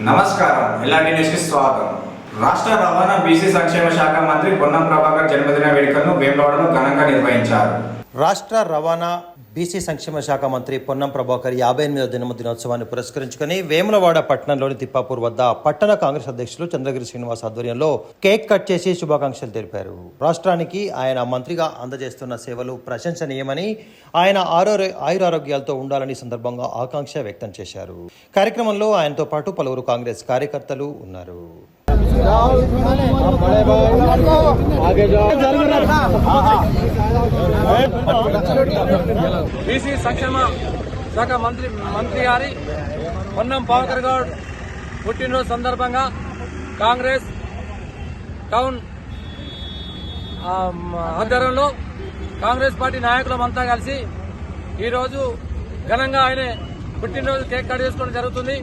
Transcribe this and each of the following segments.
నమస్కారం, ఎల్ఆర్టీ న్యూస్కి స్వాగతం. రాష్ట్ర రవాణా బీసీ సంక్షేమ శాఖ మంత్రి పొన్నం ప్రభాకర్ జన్మదిన వేడుకలను వేములవాడలో ఘనంగా నిర్వహించారు. రాష్ట్ర రవాణా బీసీ సంక్షేమ శాఖ మంత్రి పొన్నం ప్రభాకర్ 58వ జన్మదినోత్సవాన్ని పురస్కరించుకుని వేములవాడ పట్టణంలోని తిప్పాపూర్ వద్ద పట్టణ కాంగ్రెస్ అధ్యక్షులు చంద్రగిరి శ్రీనివాస్ ఆధ్వర్యంలో కేక్ కట్ చేసి శుభాకాంక్షలు తెలిపారు. రాష్ట్రానికి ఆయన మంత్రిగా అందజేస్తున్న సేవలు ప్రశంసనీయమని, ఆయన ఆయురారోగ్యాలతో ఉండాలని సందర్భంగా ఆకాంక్ష వ్యక్తం చేశారు. కార్యక్రమంలో ఆయనతో పాటు పలువురు కాంగ్రెస్ కార్యకర్తలు ఉన్నారు. బీసీ సంక్షేమ శాఖ మంత్రి గారి పొన్నం ప్రభాకర్ గౌడ్ పుట్టినరోజు సందర్భంగా కాంగ్రెస్ టౌన్ ఆధ్వర్యంలో కాంగ్రెస్ పార్టీ నాయకులమంతా కలిసి ఈరోజు ఘనంగా ఆయన పుట్టినరోజు కేక్ కట్ చేసుకోవడం జరుగుతుంది.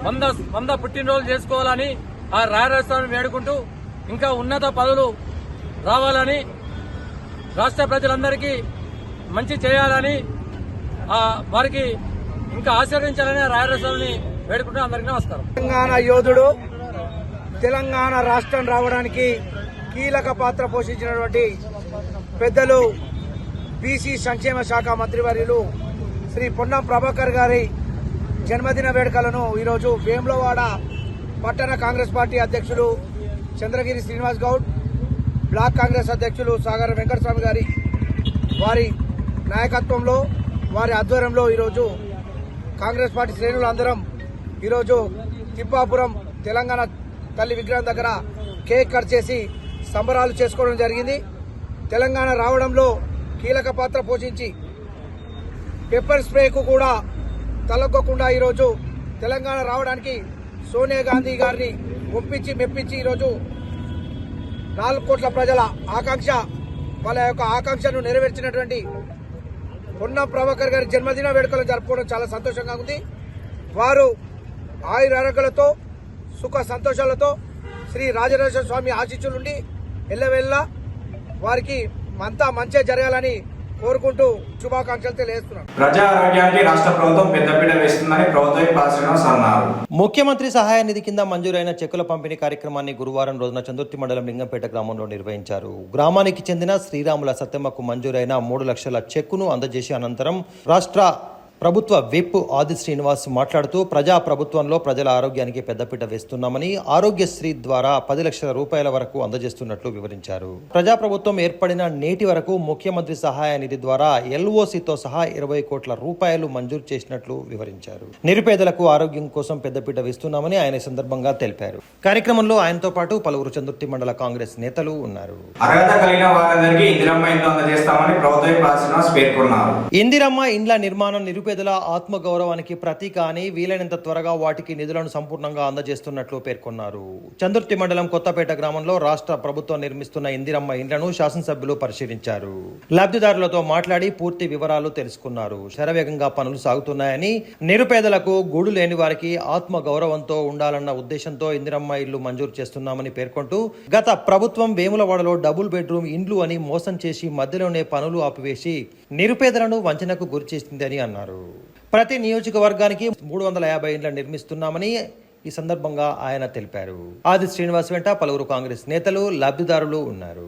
100 పుట్టినరోజు చేసుకోవాలని ఆ రాయరాజస్వామిని వేడుకుంటూ ఇంకా ఉన్నత పదవులు రావాలని, రాష్ట్ర ప్రజలందరికీ మంచి చేయాలని, వారికి ఇంకా ఆశీర్వదించాలని రాయరాజస్వామిని వేడుకుంటూ అందరికీ నమస్కారం. తెలంగాణ యోధుడు, తెలంగాణ రాష్ట్రం రావడానికి కీలక పాత్ర పోషించినటువంటి పెద్దలు బీసీ సంక్షేమ శాఖ మంత్రివర్యులు శ్రీ పొన్నం ప్రభాకర్ గారి జన్మదిన వేడుకలను ఈరోజు వేములవాడ పట్టణ కాంగ్రెస్ పార్టీ అధ్యక్షులు చంద్రగిరి శ్రీనివాస్ గౌడ్, బ్లాక్ కాంగ్రెస్ అధ్యక్షులు సాగర వెంకటస్వామి గారి వారి నాయకత్వంలో, వారి ఆధ్వర్యంలో ఈరోజు కాంగ్రెస్ పార్టీ శ్రేణులందరం ఈరోజు తిప్పాపురం తెలంగాణ తల్లి విగ్రహం దగ్గర కేక్ కట్ చేసి సంబరాలు చేసుకోవడం జరిగింది. తెలంగాణ రావడంలో కీలక పాత్ర పోషించి పెప్పర్ స్ప్రేకు కూడా తలొగ్గకుండా ఈరోజు తెలంగాణ రావడానికి సోనియా గాంధీ గారిని ఒప్పించి మెప్పించి ఈరోజు 4 కోట్ల ప్రజల ఆకాంక్ష, వాళ్ళ యొక్క ఆకాంక్షను నెరవేర్చినటువంటి పొన్నం ప్రభాకర్ గారి జన్మదిన వేడుకలు జరుపుకోవడం చాలా సంతోషంగా ఉంది. వారు ఆయురారోగ్యాలతో సుఖ సంతోషాలతో శ్రీ రాజరాజేశ్వర స్వామి ఆశీస్సులుండి ఎల్లవెల్లా వారికి అంతా మంచిగా జరగాలని కోరుకుంటూ శుభాకాంక్షలు తెలియజేస్తున్నాను. ప్రజా ఆరోగ్యానికి రాష్ట్ర ప్రభుత్వం పెద్దపీట వేస్తుందని ప్రభుత్వ శ్రీనివాస్ అన్నారు. ముఖ్యమంత్రి సహాయ నిధి కింద మంజూరైన చెక్కుల పంపిణీ కార్యక్రమాన్ని గురువారం రోజున చందుర్తి మండలం లింగంపేట గ్రామంలో నిర్వహించారు. గ్రామానికి చెందిన శ్రీరాముల సత్యమ్మకు మంజూరైన 3 లక్షల చెక్కును అందజేసి అనంతరం రాష్ట్ర ప్రభుత్వ విప్ ఆది శ్రీనివాస్ మాట్లాడుతూ ప్రజా ప్రభుత్వంలో ప్రజల ఆరోగ్యానికి పెద్దపీట వేస్తున్నామని, ఆరోగ్యశ్రీ ద్వారా 10 లక్షల రూపాయల వరకు అందజేస్తున్నట్లు వివరించారు. ప్రజా ప్రభుత్వం ఏర్పడిన నేటి వరకు ముఖ్యమంత్రి సహాయ నిధి ద్వారా LOCతో సహా 20 కోట్ల రూపాయలు మంజూరు చేసినట్లు వివరించారు. నిరుపేదలకు ఆరోగ్యం కోసం పెద్దపీట వేస్తున్నామని ఆయన సందర్భంగా తెలిపారు. కార్యక్రమంలో ఆయనతో పాటు పలువురు చందుర్తి మండల కాంగ్రెస్ నేతలు ఉన్నారు. అర్హత కలిగిన వారందరికీ ఇందిరమ్మ ఇండ్లు అందజేస్తామని ప్రభుత్వ శ్రీనివాస్ పేర్కొన్నారు. ఇందిరమ్మ ఇండ్ల నిర్మాణం నిరుపేదల ఆత్మగౌరవానికి ప్రతీక అని, వీలైనంత త్వరగా వాటికి నిధులను సంపూర్ణంగా అందజేస్తున్నట్లు పేర్కొన్నారు. చందుర్తి మండలం కొత్తపేట గ్రామంలో రాష్ట్ర ప్రభుత్వం నిర్మిస్తున్న ఇందిరమ్మ ఇండ్లను శాసనసభ్యులు పరిశీలించారు. లబ్ధిదారులతో మాట్లాడి పూర్తి వివరాలు తెలుసుకున్నారు. శరవేగంగా పనులు సాగుతున్నాయని, నిరుపేదలకు గూడు లేని వారికి ఆత్మ గౌరవంతో ఉండాలన్న ఉద్దేశంతో ఇందిరమ్మ ఇళ్లు మంజూరు చేస్తున్నామని పేర్కొంటూ, గత ప్రభుత్వం వేములవాడలో డబుల్ బెడ్రూమ్ ఇండ్లు అని మోసం చేసి మధ్యలోనే పనులు ఆపివేసి నిరుపేదలను వంచనకు గురిచేసిందని అన్నారు. ప్రతి నియోజకవర్గానికి 350 ఇండ్ల నిర్మిస్తున్నామని ఈ సందర్భంగా ఆయన తెలిపారు. ఆది శ్రీనివాస్ వెంట పలువురు కాంగ్రెస్ నేతలు, లబ్ధిదారులు ఉన్నారు.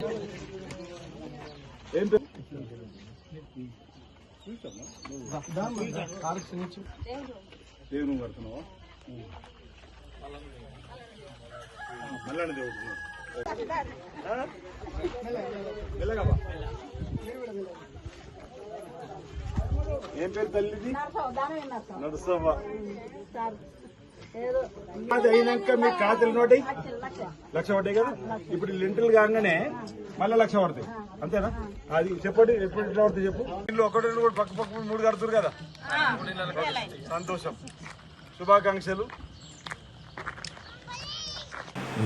ఏం పేరు తల్లిది? నడుస్తావా? అది అయినాక మీ ఖాతాలు నోటి 1 లక్ష పడ్డాయి కదా. ఇప్పుడు లింటలు కాగానే మళ్ళీ 1 లక్ష పడతాయి, అంతేనా? అది చెప్పండి, ఎప్పుడు ఎట్లా పడుతుంది చెప్పు. ఇల్లు ఒకటి కూడా పక్క 3 కడుతురు కదా, సంతోషం, శుభాకాంక్షలు.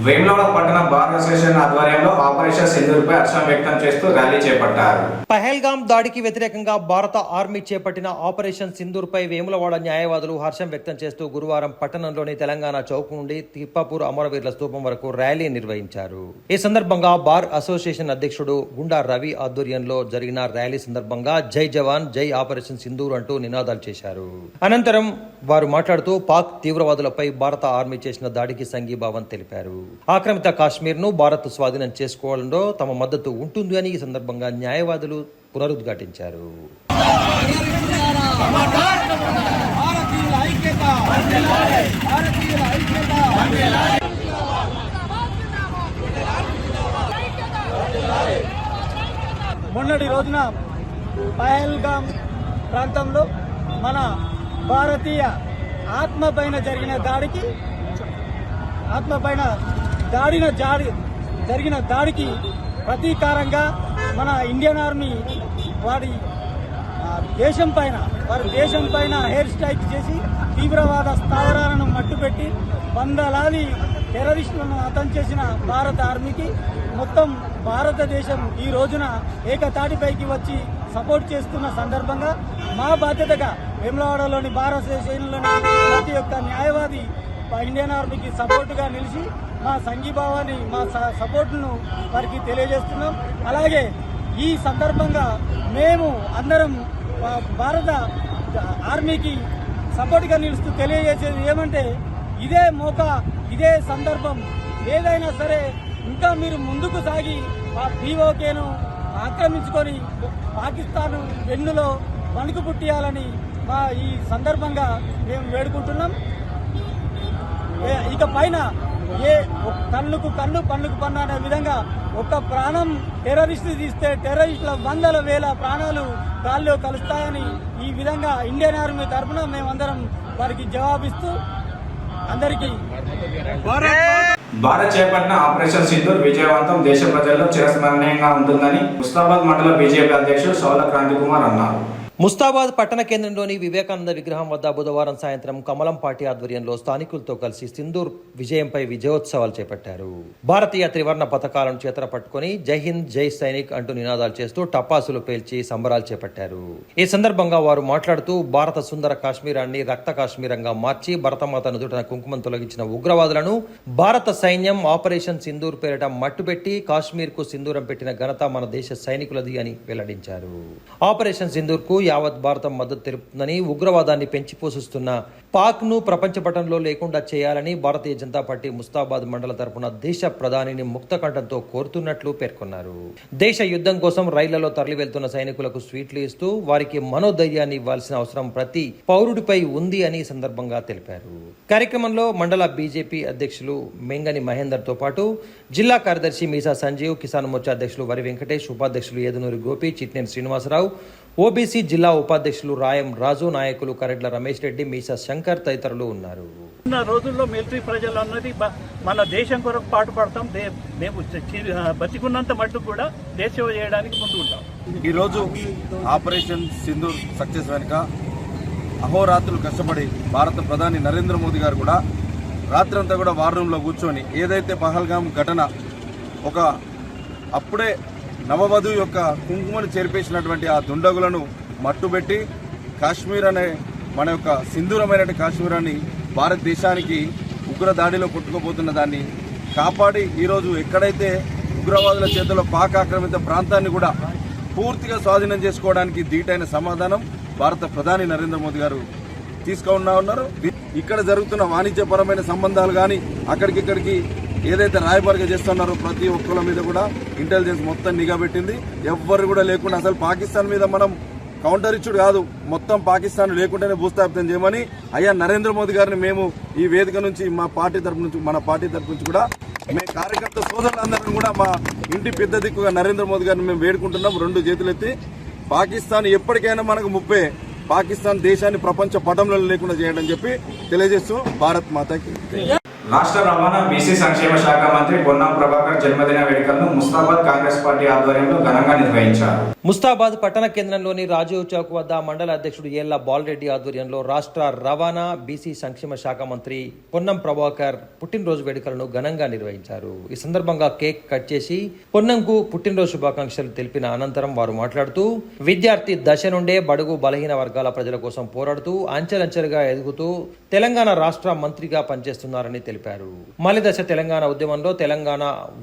వేములవాడ పట్టణ బార్ అసోసియేషన్ ఆధ్వర్యంలో ఆపరేషన్ సింధూర్పై హర్షం వ్యక్తం చేస్తూ ర్యాలీ చేపట్టారు. పహల్గామ్ దాడికి వ్యతిరేకంగా భారత ఆర్మీ చేపట్టిన ఆపరేషన్ సింధూర్పై వేములవాడ న్యాయవాదులు హర్షం వ్యక్తం చేస్తూ గురువారం పట్టణంలోని తెలంగాణ చౌక్ నుండి తిప్పాపూర్ అమరవీరుల స్తూపం వరకు ర్యాలీ నిర్వహించారు. ఈ సందర్భంగా బార్ అసోసియేషన్ అధ్యక్షుడు గుండా రవి ఆధ్వర్యంలో జరిగిన ర్యాలీ సందర్భంగా జై జవాన్ జై ఆపరేషన్ సింధూర్ అంటూ నినాదాలు చేశారు. అనంతరం వారు మాట్లాడుతూ పాక్ తీవ్రవాదులపై భారత ఆర్మీ చేసిన దాడికి సంఘీభావం తెలిపారు. ఆక్రమిత కాశ్మీర్ ను భారత్ స్వాధీనం చేసుకోవడంలో తమ మద్దతు ఉంటుంది అని ఈ సందర్భంగా న్యాయవాదులు పునరుద్ఘాటించారు. మొన్నటి రోజున పహల్గామ్ ప్రాంతంలో మన భారతీయ ఆత్మ పైన జరిగిన దాడికి ప్రతీకారంగా మన ఇండియన్ ఆర్మీ వారి దేశం పైన హెయిర్ స్ట్రైక్ చేసి తీవ్రవాద స్థావరాలను మట్టుపెట్టి వందలాది టెర్రరిస్టులను హతం చేసిన భారత ఆర్మీకి మొత్తం భారతదేశం ఈ రోజున ఏకతాటిపైకి వచ్చి సపోర్ట్ చేస్తున్న సందర్భంగా మా బాధ్యతగా వేములవాడలోని బార్ అసోసియేషన్లోని ప్రతి ఒక్క న్యాయవాది ఇండియన్ ఆర్మీకి సపోర్టుగా నిలిచి మా సంఘీభావాన్ని మా సపోర్టును వారికి తెలియజేస్తున్నాం. అలాగే ఈ సందర్భంగా మేము అందరం భారత ఆర్మీకి సపోర్టుగా నిలుస్తూ తెలియజేసేది ఏమంటే ఇదే సందర్భం ఏదైనా సరే ఇంకా మీరు ముందుకు సాగి ఆ పీఓకేను ఆక్రమించుకొని పాకిస్తాన్ వెన్నులో వణుకు పుట్టియాలని మా ఈ సందర్భంగా మేము వేడుకుంటున్నాం. ఇక పైన కన్నుకు కన్ను పన్నుకు పన్ను అనే విధంగా ఒక ప్రాణం టెర్రరిస్టు తీస్తే టెర్రరిస్టుల వందల వేల ప్రాణాలు గాల్లో కలుస్తాయని ఈ విధంగా ఇండియన్ ఆర్మీ తరఫున మేమందరం వారికి జవాబిస్తూ అందరికీ భారత్ చేపట్టిన ఆపరేషన్ సింధూర్ విజయవంతం దేశ ప్రజల్లో చిరస్మరణీయంగా ఉంటుందని ముస్తాబాద్ మండల బీజేపీ అధ్యక్షుడు సౌల క్రాంతికుమార్ అన్నారు. ముస్తాబాద్ పట్టణ కేంద్రంలోని వివేకానంద విగ్రహం వద్ద బుధవారం సాయంత్రం కమలం పార్టీ ఆధ్వర్యంలో స్థానికులతో కలిసి సింధూర్ విజయంపై విజయోత్సవాలు చేపట్టారు. భారతీయ త్రివర్ణ పతాకాలను చేతన పట్టుకుని జై హింద్ జై సైనిక్ అంటూ నినాదాలు చేస్తూ టపాసులు పేల్చి సంబరాలు చేపట్టారు. ఈ సందర్భంగా వారు మాట్లాడుతూ భారత సుందర కాశ్మీరాన్ని రక్త కాశ్మీరంగా మార్చి భరతమాత నుదుటన కుంకుమం తొలగించిన ఉగ్రవాదులను భారత సైన్యం ఆపరేషన్ సింధూర్ పేరిట మట్టుపెట్టి కాశ్మీర్ కు సింధూరం పెట్టిన ఘనత మన దేశ సైనికులది అని వెల్లడించారు. ఆపరేషన్ సింధూర్ కు యావత్ భారతం మద్దతు తెలుపుతుందని, ఉగ్రవాదాన్ని పెంచి పోషిస్తున్న పాక్ ను ప్రపంచ పటంలో లేకుండా చేయాలని భారతీయ జనతా పార్టీ ముస్తాబాద్ మండల తరపున దేశ ప్రధానిని ముక్తకంఠంతో కోరుతున్నట్లు పేర్కొన్నారు. దేశ యుద్ధం కోసం రైళ్లలో తరలి వెళ్తున్న సైనికులకు స్వీట్లు ఇస్తూ వారికి మనోధైర్యాన్ని ఇవ్వాల్సిన అవసరం ప్రతి పౌరుడిపై ఉంది అని సందర్భంగా తెలిపారు. కార్యక్రమంలో మండల బీజేపీ అధ్యక్షులు మెంగని మహేందర్ తో పాటు జిల్లా కార్యదర్శి మీసా సంజీవ్, కిసాన్ మోర్చా అధ్యక్షులు వరి వెంకటేష్, ఉపాధ్యక్షులు ఏదునూరి గోపి, చిట్నేని శ్రీనివాసరావు, ఓబీసీ జిల్లా ఉపాధ్యక్షులు రాయం రాజు, నాయకులు కరెడ్ల రమేష్ రెడ్డి, మీసా శంకర్ తదితరులు ఉన్నారు. రోజుల్లో మిలిటరీ ప్రజలు అన్నది మన దేశం కొరకు పాటుపడతాం. మేము బతికున్నంత మట్టుకు కూడా దేశ సేవ చేయడానికి ముందు ఉంటాం. ఈరోజు ఆపరేషన్ సింధూర్ సక్సెస్ వెనుక అహోరాత్రులు కష్టపడి భారత ప్రధాని నరేంద్ర మోదీ గారు కూడా రాత్రంతా కూడా వార్ రూమ్లో కూర్చొని ఏదైతే పహల్గామ్ ఘటన ఒక అప్పుడే నవవధువు యొక్క కుంకుమను చేర్పేసినటువంటి ఆ దుండగులను మట్టుబెట్టి కాశ్మీర్ అనే మన యొక్క సింధూరమైన కాశ్మీరాన్ని భారతదేశానికి ఉగ్ర దాడిలో కొట్టుకుపోతున్న దాన్ని కాపాడి ఈరోజు ఎక్కడైతే ఉగ్రవాదుల చేతిలో పాక్ ఆక్రమిత ప్రాంతాన్ని కూడా పూర్తిగా స్వాధీనం చేసుకోవడానికి ధీటైన సమాధానం భారత ప్రధాని నరేంద్ర మోదీ గారు తీసుకున్నారు. ఇక్కడ జరుగుతున్న వాణిజ్యపరమైన సంబంధాలు కానీ అక్కడికిక్కడికి ఏదైతే రాయబారిగా చేస్తున్నారో ప్రతి ఒక్కరి మీద కూడా ఇంటెలిజెన్స్ మొత్తం నిఘా పెట్టింది. ఎవ్వరు కూడా లేకుండా అసలు పాకిస్తాన్ మీద మనం కౌంటర్ ఇచ్చుడు కాదు, మొత్తం పాకిస్తాన్ లేకుండానే భూస్థాపితం చేయమని అయ్యా నరేంద్ర మోదీ గారిని మేము ఈ వేదిక నుంచి మన పార్టీ తరపు నుంచి కూడా మేము కార్యకర్త సోదరులందరినీ కూడా మా ఇంటి పెద్ద దిక్కుగా నరేంద్ర మోదీ గారిని మేము వేడుకుంటున్నాం. రెండు చేతులెత్తి పాకిస్తాన్ ఎప్పటికైనా మనకు ముప్పే, పాకిస్తాన్ దేశాన్ని ప్రపంచ పటంలో లేకుండా చేయడం చెప్పి తెలియజేస్తూ భారత్ మాతకి. రాష్ట్ర రవాణా బీసీ సంక్షేమ శాఖ మంత్రి పొన్నం ప్రభాకర్ జన్మదిన వేడుకలను ముస్తాబాద్ కాంగ్రెస్ పార్టీ ఆధ్వర్యంలో ఘనంగా నిర్వహించారు. ముస్తాబాద్ పట్టణ కేంద్రంలోని రాజీవ్ చౌక్ వద్ద మండల అధ్యక్షుడు ఏళ్ల బాలరెడ్డి ఆధ్వర్యంలో రాష్ట్ర రవాణా బీసీ సంక్షేమ శాఖ మంత్రి పొన్నం ప్రభాకర్ పుట్టినరోజు వేడుకలను ఘనంగా నిర్వహించారు. ఈ సందర్భంగా కేక్ కట్ చేసి పొన్నంకు పుట్టినరోజు శుభాకాంక్షలు తెలిపిన అనంతరం వారు మాట్లాడుతూ విద్యార్థి దశ నుండే బడుగు బలహీన వర్గాల ప్రజల కోసం పోరాడుతూ అంచెలంచెలుగా ఎదుగుతూ తెలంగాణ రాష్ట్ర మంత్రిగా పనిచేస్తున్నారని తెలిపారు. మలిదశ తెలంగాణ ఉద్యమంలో తెలంగాణ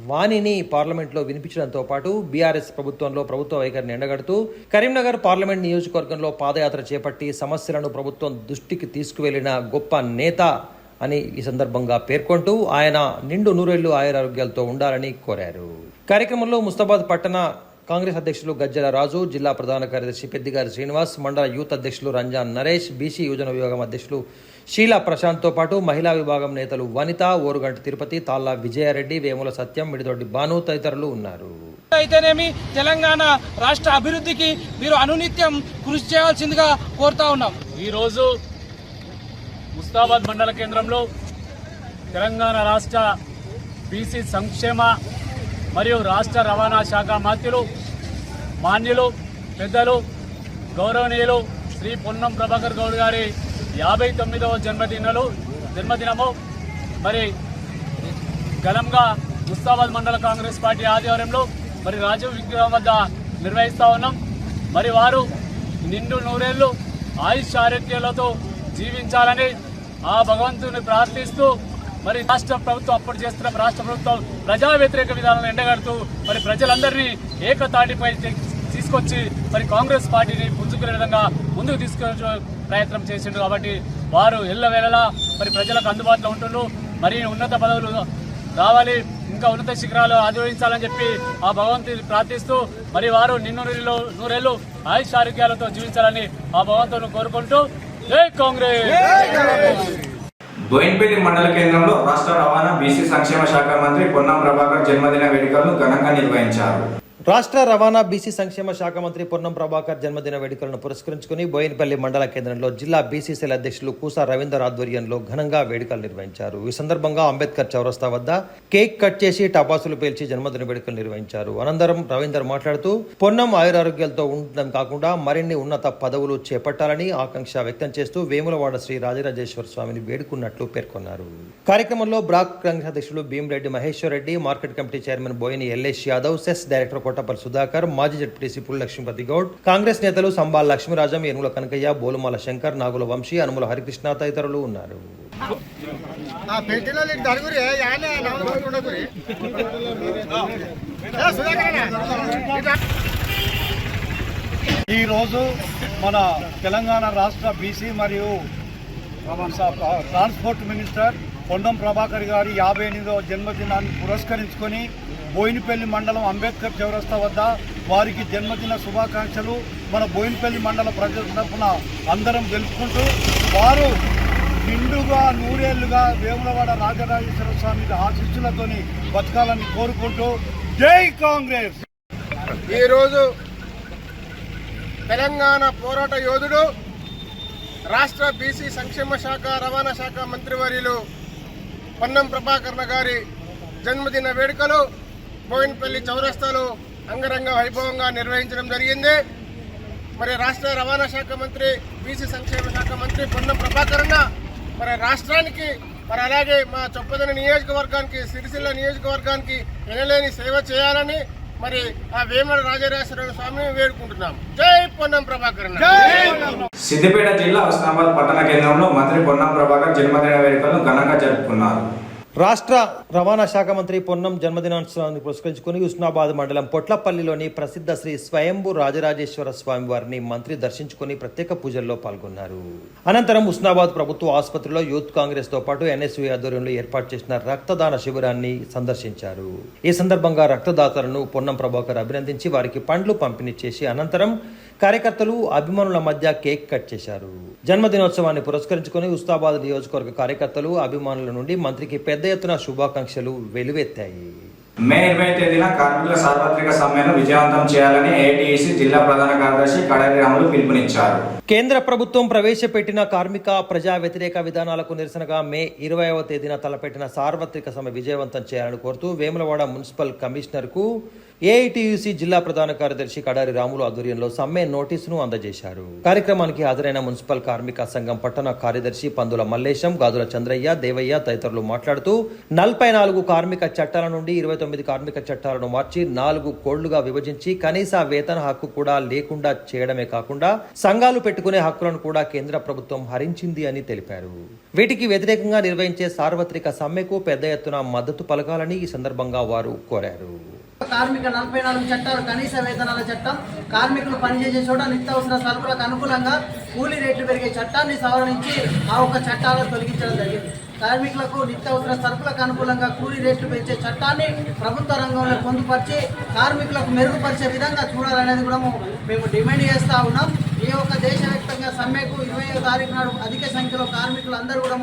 వాణిని పార్లమెంట్లో వినిపించడంతో పాటు బీఆర్ఎస్ ప్రభుత్వంలో ప్రభుత్వ వైఖరిని ఎండగడుతూ కరీంనగర్ పార్లమెంట్ నియోజకవర్గంలో పాదయాత్ర చేపట్టి సమస్యలను ప్రభుత్వం దృష్టికి తీసుకువెళ్లిన గొప్ప నేత అని ఈ సందర్భంగా పేర్కొంటూ ఆయన నిండు నూరేళ్లు ఆయురారోగ్యాలతో ఉండాలని కోరారు. కార్యక్రమంలో ముస్తాబాద్ పట్టణ కాంగ్రెస్ అధ్యక్షులు గజ్జల రాజు, జిల్లా ప్రధాన కార్యదర్శి పెద్దిగారి శ్రీనివాస్, మండల యూత్ అధ్యక్షులు రంజాన్ నరేష్, బీసీ యువజన విభాగం అధ్యక్షులు షీలా ప్రశాంత్తో పాటు మహిళా విభాగం నేతలు వనిత, ఓరుగంటి తిరుపతి, తాళ్ళ విజయారెడ్డి, వేముల సత్యం, మిడిదొడ్డి భాను తదితరులు ఉన్నారు. అయితేనేమి తెలంగాణ రాష్ట్ర అభివృద్ధికి మీరు అనునిత్యం కృషి చేయాల్సిందిగా కోరుతా ఉన్నాం. ఈరోజు ముస్తాబాద్ మండల కేంద్రంలో తెలంగాణ రాష్ట్ర బీసీ సంక్షేమ మరియు రాష్ట్ర రవాణా శాఖ మంత్రులు మాన్యులు పెద్దలు గౌరవనీయులు శ్రీ పొన్నం ప్రభాకర్ గౌడ్ గారి 59వ జన్మదినము మరి ఘనంగా ముస్తాబాద్ మండల కాంగ్రెస్ పార్టీ ఆధ్వర్యంలో మరి రాజీవ్ విగ్రహం వద్ద నిర్వహిస్తూ ఉన్నాం. మరి వారు నిండు నూరేళ్లు ఆయుష్ ఆరోగ్యాలతో జీవించాలని ఆ భగవంతుని ప్రార్థిస్తూ మరి రాష్ట్ర ప్రభుత్వం అప్పుడు చేస్తున్న రాష్ట్ర ప్రభుత్వం ప్రజా వ్యతిరేక విధానాలను ఎండగడుతూ మరి ప్రజలందరినీ ఏకతాటిపై తీసుకొచ్చి మరి కాంగ్రెస్ పార్టీని పుంజుకునే విధంగా ముందుకు తీసుకొచ్చే ప్రయత్నం చేసిండు. కాబట్టి వారు ఎల్లవేళలా మరి ప్రజలకు అందుబాటులో ఉంటుండ్రు. మరి ఉన్నత పదవులు రావాలి, ఇంకా ఉన్నత శిఖరాలు అధిరోహించాలని చెప్పి ఆ భగవంతుని ప్రార్థిస్తూ మరి వారు నూరేళ్లు ఆయుష్ ఆరోగ్యాలతో జీవించాలని ఆ భగవంతుని కోరుకుంటూ జై కాంగ్రెస్. బోయిన్పల్లి మండల కేంద్రంలో రాష్ట్ర రవాణా బీసీ సంక్షేమ శాఖ మంత్రి పొన్నం ప్రభాకర్ జన్మదిన వేడుకలను ఘనంగా నిర్వహించారు. రాష్ట్ర రవాణా బీసీ సంక్షేమ శాఖ మంత్రి పొన్నం ప్రభాకర్ జన్మదిన వేడుకలను పురస్కరించుకుని బోయినపల్లి మండల కేంద్రంలో జిల్లా బీసీసీల అధ్యక్షులు కూసా రవీందర్ ఆధ్వర్యంలో ఘనంగా వేడుకలు నిర్వహించారు. ఈ సందర్భంగా అంబేద్కర్ చౌరస్తా వద్ద కేక్ కట్ చేసి టపాసులు పేల్చి జన్మదిన వేడుకలు నిర్వహించారు. అనంతరం రవీందర్ మాట్లాడుతూ పొన్నం ఆయురారోగ్యాలతో ఉండడం కాకుండా మరిన్ని ఉన్నత పదవులు చేపట్టాలని ఆకాంక్ష వ్యక్తం చేస్తూ వేములవాడ శ్రీ రాజరాజేశ్వర స్వామిని వేడుకున్నట్లు పేర్కొన్నారు. కార్యక్రమంలో బ్లాక్ కాంగ్రెస్ అధ్యక్షులు Bhimareddy Maheshwar Reddy, market committee chairman Boini LS Yadav, cess director Kotapalli Sudhakar, మాజీ జడ్పీటీసీ పుల్ లక్ష్మీపతి గౌడ్, కాంగ్రెస్ నేతలు సంబాల్ లక్ష్మీరాజం, ఏనుగుల కనకయ్య, బోలుమాల శంకర్, నాగుల వంశీ, అనుముల హరికృష్ణ తదితరులు ఉన్నారు. ఈరోజు మన తెలంగాణ రాష్ట్ర బీసీ మరియు ట్రాన్స్పోర్ట్ మినిస్టర్ పొన్నం ప్రభాకర్ గారి 58వ జన్మదినాన్ని పురస్కరించుకొని బోయినపల్లి మండలం అంబేద్కర్ చౌరస్తా వద్ద వారికి జన్మదిన శుభాకాంక్షలు మన బోయినపల్లి మండల ప్రజల తరఫున అందరం తెలుపుకుంటూ వారు నిండుగా నూరేళ్లుగా వేములవాడ రాజరాజేశ్వర స్వామి ఆశీస్సులతోని బతకాలని కోరుకుంటూ జై కాంగ్రెస్. ఈరోజు తెలంగాణ పోరాట యోధుడు రాష్ట్ర బీసీ సంక్షేమ శాఖ రవాణా శాఖ మంత్రివర్యులు పొన్నం ప్రభాకర్ గారి జన్మదిన వేడుకలు బోయినపల్లి చౌరస్తాలో అంగరంగ వైభవంగా నిర్వహించడం జరిగింది. మరి రాష్ట్ర రవాణా శాఖ మంత్రి బీసీ సంక్షేమ శాఖ మంత్రి పొన్నం ప్రభాకర్ మరి రాష్ట్రానికి మరి అలాగే మా చొప్పదన నియోజకవర్గానికి సిరిసిల్ల నియోజకవర్గానికి ఎనలేని సేవ చేయాలని మరి ఆ వేముల రాజరాజేశ్వర స్వామిని వేడుకుంటున్నాం. జై పొన్నం ప్రభాకర్. సిద్దిపేట జిల్లా ఉస్నాబాద్ పట్టణ కేంద్రంలో మంత్రి పొన్నం ప్రభాకర్ జన్మదిన వేడుకలను ఘనంగా జరుపుకున్నారు. రాష్ట్ర రవాణా శాఖ మంత్రి పొన్నం జన్మదినోత్సవాన్ని పురస్కరించుకుని ఉస్నాబాద్ మండలం పొట్లపల్లిలోని ప్రసిద్ధ శ్రీ స్వయంభూ రాజరాజేశ్వర స్వామి వారిని మంత్రి దర్శించుకుని ప్రత్యేక పూజల్లో పాల్గొన్నారు. అనంతరం ఉస్నాబాద్ ప్రభుత్వ ఆసుపత్రిలో యూత్ కాంగ్రెస్ తో పాటు ఎన్ఎస్యూ ఆధ్వర్యంలో ఏర్పాటు చేసిన రక్తదాన శిబిరాన్ని సందర్శించారు. ఈ సందర్భంగా రక్తదాతలను పొన్నం ప్రభాకర్ అభినందించి వారికి పండ్లు పంపిణీ చేసి అనంతరం కార్యకర్తలు అభిమానుల మధ్య కేక్ కట్ చేశారు. జన్మదినోత్సవాన్ని పురస్కరించుకుని ఉస్తాబాద్ నియోజకవర్గ కార్యకర్తలు అభిమానుల నుండి మంత్రికి పెద్ద ఎత్తున శుభాకాంక్షలు వెలువెత్తాయి. మే 20వ తేదీన కార్మికుల సార్వత్రిక సమ్మెను విజయవంతం చేయాలని ఏఐటీయూసీ జిల్లా ప్రధాన కార్యదర్శి కడరి రాములు పిలుపునిచ్చారు. కేంద్ర ప్రభుత్వం ప్రవేశపెట్టిన కార్మిక ప్రజా వ్యతిరేక విధానాలకు నిరసనగా మే 20వ తేదీన తలపెట్టిన సార్వత్రిక సమ్మె విజయవంతం చేయాలని కోరుతూ వేములవాడ మున్సిపల్ కమిషనర్కు ఏఐటియుసి జిల్లా ప్రధాన కార్యదర్శి కడారి రాములు ఆధ్వర్యంలో సమ్మె నోటీసును అందజేశారు. కార్యక్రమానికి హాజరైన మున్సిపల్ కార్మిక సంఘం పట్టణ కార్యదర్శి పందుల మల్లేశం, గాజుల చంద్రయ్య, దేవయ్య తదితరులు మాట్లాడుతూ 44 కార్మిక చట్టాల నుండి 29 కార్మిక చట్టాలను మార్చి 4 కోడ్లుగా విభజించి కనీస వేతన హక్కు కూడా లేకుండా చేయడమే కాకుండా సంఘాలు పెట్టుకునే హక్కులను కూడా కేంద్ర ప్రభుత్వం హరించింది అని తెలిపారు. వీటికి వ్యతిరేకంగా నిర్వహించే సార్వత్రిక సమ్మెకు పెద్ద ఎత్తున మద్దతు పలకాలని ఈ సందర్భంగా వారు కోరారు. కార్మిక 44 చట్టాలు, కనీస వేతనాల చట్టం, కార్మికులు పనిచేసే చోట నిత్యావసర సరుకులకు అనుకూలంగా కూలీ రేట్లు పెరిగే చట్టాన్ని సవరించి ఆ ఒక్క చట్టాలను తొలగించడం జరిగింది. కార్మికులకు నిత్యావసర సరుకులకు అనుకూలంగా కూలీ రేట్లు పెంచే చట్టాన్ని ప్రభుత్వ రంగంలో పొందుపరిచి కార్మికులకు మెరుగుపరిచే విధంగా చూడాలనేది కూడా మేము డిమాండ్ చేస్తూ ఉన్నాం. ఈ యొక్క దేశవ్యాప్తంగా సమ్మెకు 20వ తారీఖు నాడు అధిక సంఖ్యలో కార్మికులు అందరూ కూడా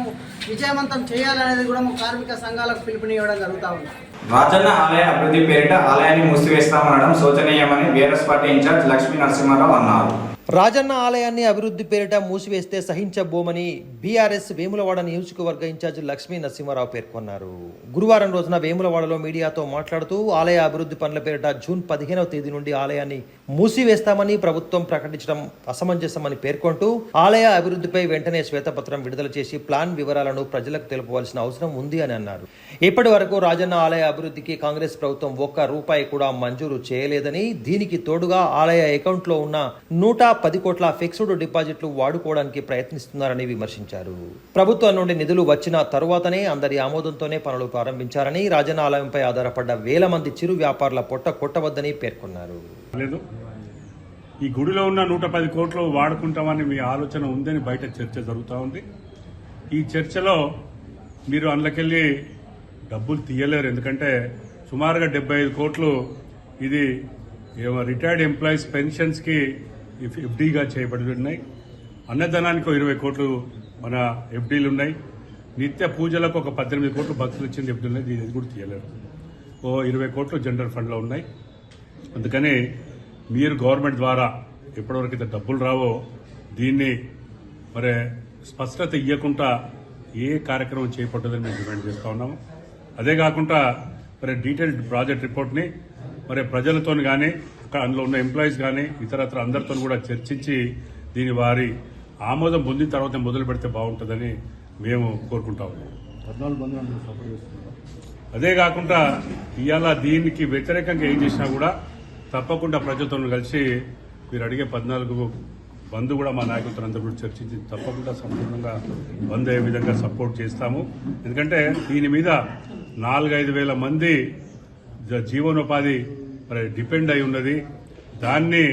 విజయవంతం చేయాలనేది కూడా కార్మిక సంఘాలకు పిలుపునివ్వడం జరుగుతూ ఉంది. రాజన్న ఆలయ అభివృద్ధి పేరిట ఆలయాన్ని మూసివేస్తామనడం శోచనీయమని BRS party in charge Lakshmi Narasimha Rao అన్నారు. రాజన్న ఆలయాన్ని అభివృద్ధి పేరిట మూసివేస్తే సహించబోమని బీఆర్ఎస్ వేములవాడ నియోజకవర్గ ఇన్ఛార్జ్ లక్ష్మీ నరసింహారావు పేర్కొన్నారు. గురువారం రోజున వేములవాడలో మీడియాతో మాట్లాడుతూ ఆలయ అభివృద్ధి పనుల పేరిట జూన్ 15వ తేదీ నుండి ఆలయాన్ని మూసివేస్తామని ప్రభుత్వం ప్రకటించడం అసమంజసమని పేర్కొంటూ ఆలయ అభివృద్ధిపై వెంటనే శ్వేతపత్రం విడుదల చేసి ప్లాన్ వివరాలను ప్రజలకు తెలుపవలసిన అవసరం ఉంది అని అన్నారు. ఇప్పటి వరకు రాజన్న ఆలయ అభివృద్ధికి కాంగ్రెస్ ప్రభుత్వం ₹1 కూడా మంజూరు చేయలేదని, దీనికి తోడుగా ఆలయ అకౌంట్లో ఉన్న 110 కోట్ల ఫిక్స్డ్ డిపాజిట్లు వాడుకోవడానికి ప్రయత్నిస్తున్నారని విమర్శించారు. ప్రభుత్వం నుండి నిధులు వచ్చిన తరువాతనే అందరి ఆమోదంతోనే పనులు ప్రారంభించారని, రాజన్న ఆలయంపై ఆధారపడ్డ వేల మంది చిరు వ్యాపారుల పొట్ట కొట్టవద్దని పేర్కొన్నారు. ఈ గుడిలో ఉన్న 110 కోట్లు వాడుకుంటామని మీ ఆలోచన ఉందని బయట చర్చ జరుగుతూ ఉంది. ఈ చర్చలో మీరు అందులోకెళ్ళి డబ్బులు తీయలేరు. ఎందుకంటే సుమారుగా 75 కోట్లు ఇది రిటైర్డ్ ఎంప్లాయీస్ పెన్షన్స్కి ఎఫ్డీగా చేయబడి ఉన్నాయి. అన్నదానానికి 20 కోట్లు మన ఎఫ్డీలు ఉన్నాయి. నిత్య పూజలకు ఒక 18 కోట్లు భక్తులు ఇచ్చింది ఎఫ్డీ ఉన్నాయి. ఇది కూడా తీయలేరు. 20 కోట్లు జనరల్ ఫండ్లో ఉన్నాయి. అందుకని మీరు గవర్నమెంట్ ద్వారా ఎప్పటివరకు అయితే డబ్బులు రావో దీన్ని మరి స్పష్టత ఇవ్వకుండా ఏ కార్యక్రమం చేపట్టదని మేము డిమాండ్ చేస్తూ ఉన్నాము. అదే కాకుండా మరి డీటెయిల్డ్ ప్రాజెక్ట్ రిపోర్ట్ని మరి ప్రజలతో కానీ అందులో ఉన్న ఎంప్లాయీస్ కానీ ఇతరత్ర అందరితో కూడా చర్చించి దీని వారి ఆమోదం పొందిన తర్వాత మొదలు పెడితే బాగుంటుందని మేము కోరుకుంటా ఉన్నాం. 14 మంది సపోర్ట్ చేస్తున్నారు. అదే కాకుండా ఇవాళ దీనికి వ్యతిరేకంగా ఏం చేసినా కూడా తప్పకుండా ప్రజలతో కలిసి మీరు అడిగే 14 బంద్ కూడా మా నాయకులతో అందరూ కూడా చర్చించి తప్పకుండా సంపూర్ణంగా బంద్ అయ్యే విధంగా సపోర్ట్ చేస్తాము. ఎందుకంటే దీని మీద 4-5 వేల మంది జీవనోపాధి మరి డిపెండ్ అయి ఉన్నది. దాన్ని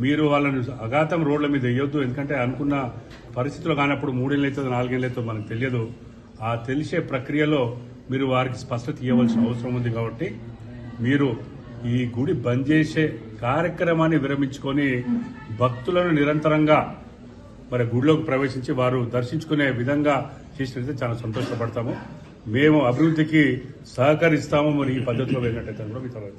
మీరు వాళ్ళని అఘాతం రోడ్ల మీద వేయొద్దు. ఎందుకంటే అనుకున్న పరిస్థితులు కానప్పుడు 3 ఏళ్ళు అవుతుందో 4 ఏళ్ళు అవుతుందో మనకు తెలియదు. ఆ తెలిసే ప్రక్రియలో మీరు వారికి స్పష్టత ఇవ్వవలసిన అవసరం ఉంది. కాబట్టి మీరు ఈ గుడి బంద్ చేసే కార్యక్రమాన్ని విరమించుకొని భక్తులను నిరంతరంగా మరి గుడిలోకి ప్రవేశించి వారు దర్శించుకునే విధంగా చేసినట్లయితే చాలా సంతోషపడతాము. మేము అభివృద్ధికి సహకరిస్తాము. మరి ఈ పద్ధతిలో వెళ్ళినట్టయితే కూడా మీ తర్వాత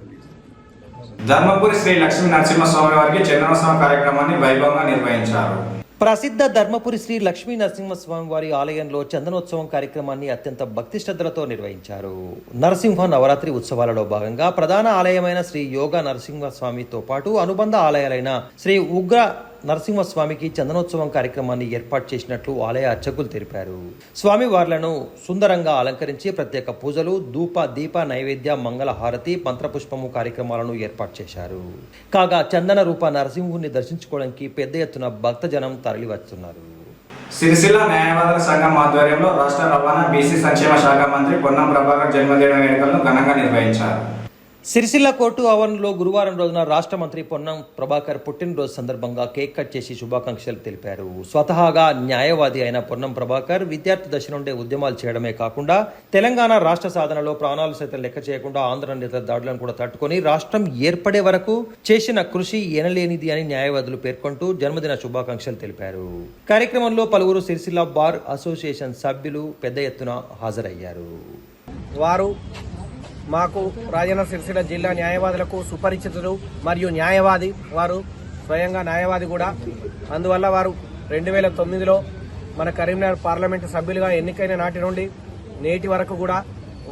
ధర్మపురి శ్రీ లక్ష్మీ నరసింహస్వామి వారికి చందనోత్సవం కార్యక్రమాన్ని వైభవంగా నిర్వహించారు. ప్రసిద్ధ ధర్మపురి శ్రీ లక్ష్మీ నరసింహస్వామి వారి ఆలయంలో చందనోత్సవం కార్యక్రమాన్ని అత్యంత భక్తి శ్రద్ధలతో నిర్వహించారు. నరసింహ నవరాత్రి ఉత్సవాలలో భాగంగా ప్రధాన ఆలయమైన శ్రీ యోగ నరసింహస్వామితో పాటు అనుబంధ ఆలయాలైన శ్రీ ఉగ్ర నరసింహస్వామికి చందనోత్సవం కార్యక్రమాన్ని ఏర్పాటు చేసినట్లు ఆలయ అర్చకులు తెలిపారు. స్వామివార్లను సుందరంగా అలంకరించి ప్రత్యేక పూజలు, ధూప దీప నైవేద్య, మంగళ హారతి, మంత్రపుష్పము కార్యక్రమాలను ఏర్పాటు చేశారు. కాగా చందన రూప నరసింహుని దర్శించుకోవడానికి పెద్ద ఎత్తున భక్తజనం తరలివస్తున్నారు. సిరిసిల్ల న్యాయవాదుల సంఘం ఆధ్వర్యంలో రాష్ట్ర రవాణా బీసీ సంక్షేమ శాఖ మంత్రి పొన్నం ప్రభాకర్ జన్మదిన వేడుకలను ఘనంగా నిర్వహించారు. సిరిసిల్ల కోర్టు ఆవరణలో గురువారం రోజున రాష్ట్ర మంత్రి పొన్నం ప్రభాకర్ పుట్టినరోజు సందర్భంగా కేక్ కట్ చేసి శుభాకాంక్షలు తెలిపారు. స్వతహాగా న్యాయవాది అయిన పొన్నం ప్రభాకర్ విద్యార్థి దశ నుండే ఉద్యమాలు చేయడమే కాకుండా తెలంగాణ రాష్ట్ర సాధనలో ప్రాణాలు సైతం లెక్క చేయకుండా ఆంధ్ర నేతల దాడులను కూడా తట్టుకొని రాష్ట్రం ఏర్పడే వరకు చేసిన కృషి ఎనలేనిది అని న్యాయవాదులు పేర్కొంటూ జన్మదిన శుభాకాంక్షలు తెలిపారు. కార్యక్రమంలో పలువురు సిరిసిల్ల బార్ అసోసియేషన్ సభ్యులు పెద్ద ఎత్తున హాజరయ్యారు. వారు మాకు రాజన్న సిరిసిల్ల జిల్లా న్యాయవాదులకు సుపరిచితులు మరియు న్యాయవాది. వారు స్వయంగా న్యాయవాది కూడా. అందువల్ల వారు 2009లో మన కరీంనగర్ పార్లమెంటు సభ్యులుగా ఎన్నికైన నాటి నుండి నేటి వరకు కూడా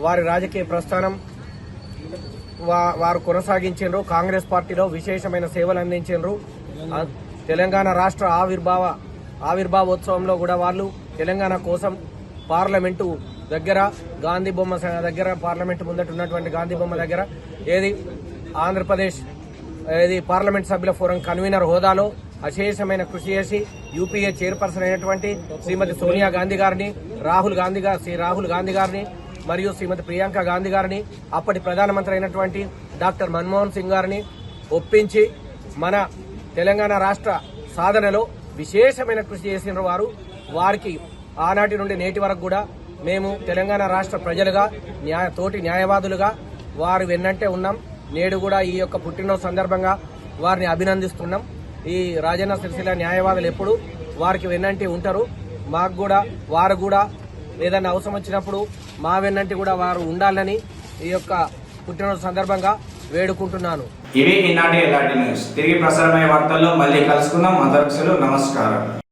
వారి రాజకీయ ప్రస్థానం వారు కొనసాగించారు. కాంగ్రెస్ పార్టీలో విశేషమైన సేవలు అందించారు. తెలంగాణ రాష్ట్ర ఆవిర్భావోత్సవంలో కూడా వాళ్ళు తెలంగాణ కోసం పార్లమెంటు దగ్గర గాంధీ బొమ్మ దగ్గర, పార్లమెంటు ముందట ఉన్నటువంటి గాంధీ బొమ్మ దగ్గర ఆంధ్రప్రదేశ్ పార్లమెంట్ సభ్యుల ఫోరం కన్వీనర్ హోదాలో అశేషమైన కృషి చేసి యూపీఏ చైర్పర్సన్ అయినటువంటి శ్రీమతి సోనియా గాంధీ గారిని, రాహుల్ గాంధీ గారిని మరియు శ్రీమతి ప్రియాంక గాంధీ గారిని, అప్పటి ప్రధానమంత్రి అయినటువంటి డాక్టర్ మన్మోహన్ సింగ్ గారిని ఒప్పించి మన తెలంగాణ రాష్ట్ర సాధనలో విశేషమైన కృషి చేసిన వారికి ఆనాటి నుండి నేటి వరకు కూడా మేము తెలంగాణ రాష్ట్ర ప్రజలుగా తోటి న్యాయవాదులుగా వారు వెన్నంటే ఉన్నాం. నేడు కూడా ఈ యొక్క పుట్టినరోజు సందర్భంగా వారిని అభినందిస్తున్నాం. ఈ రాజన్న సిరిసిల్ల న్యాయవాదులు ఎప్పుడు వారికి వెన్నంటి ఉంటారు. మాకు కూడా వారు కూడా ఏదైనా అవసరం వచ్చినప్పుడు మా వెన్నంటి కూడా వారు ఉండాలని ఈ యొక్క పుట్టినరోజు సందర్భంగా వేడుకుంటున్నాను. ఇవి ఈనాటి ఎలాంటి న్యూస్. తిరిగి ప్రసారమయ్యే వార్తల్లో మళ్ళీ కలుసుకుందాం. అందరికీ నమస్కారం.